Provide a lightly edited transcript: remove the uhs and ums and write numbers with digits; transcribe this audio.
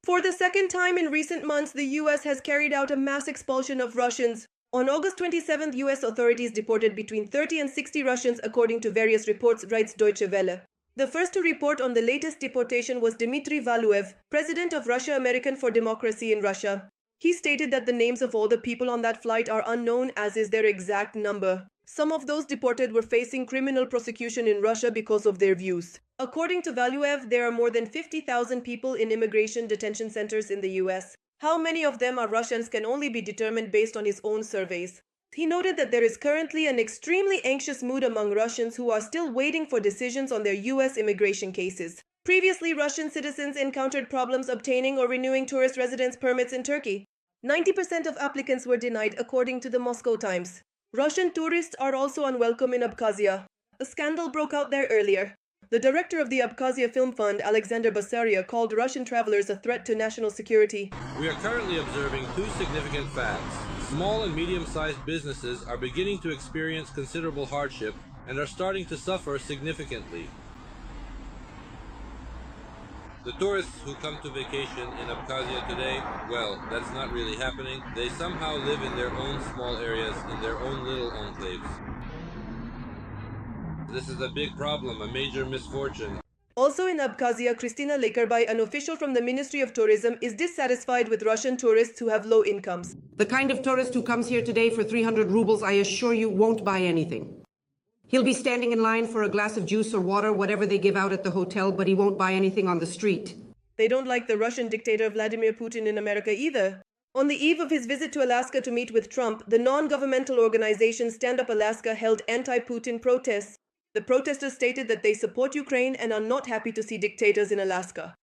For the second time in recent months, the U.S. has carried out a mass expulsion of Russians. On August 27th, U.S. authorities deported between 30 and 60 Russians, according to various reports, writes Deutsche Welle. The first to report on the latest deportation was Dmitry Valuev, president of Russia American for Democracy in Russia. He stated that the names of all the people on that flight are unknown, as is their exact number. Some of those deported were facing criminal prosecution in Russia because of their views. According to Valuev, there are more than 50,000 people in immigration detention centers in the US. How many of them are Russians can only be determined based on his own surveys. He noted that there is currently an extremely anxious mood among Russians who are still waiting for decisions on their US immigration cases. Previously, Russian citizens encountered problems obtaining or renewing tourist residence permits in Turkey. 90% of applicants were denied, according to the Moscow Times. Russian tourists are also unwelcome in Abkhazia. A scandal broke out there earlier. The director of the Abkhazia Film Fund, Alexander Basaria, called Russian travelers a threat to national security. We are currently observing two significant facts. Small and medium-sized businesses are beginning to experience considerable hardship and are starting to suffer significantly. The tourists who come to vacation in Abkhazia today, well, that's not really happening. They somehow live in their own small areas, in their own little enclaves. This is a big problem, a major misfortune. Also in Abkhazia, Kristina Lekerbay, an official from the Ministry of Tourism, is dissatisfied with Russian tourists who have low incomes. The kind of tourist who comes here today for 300 rubles, I assure you, won't buy anything. He'll be standing in line for a glass of juice or water, whatever they give out at the hotel, but he won't buy anything on the street. They don't like the Russian dictator Vladimir Putin in America either. On the eve of his visit to Alaska to meet with Trump, the non-governmental organization Stand Up Alaska held anti-Putin protests. The protesters stated that they support Ukraine and are not happy to see dictators in Alaska.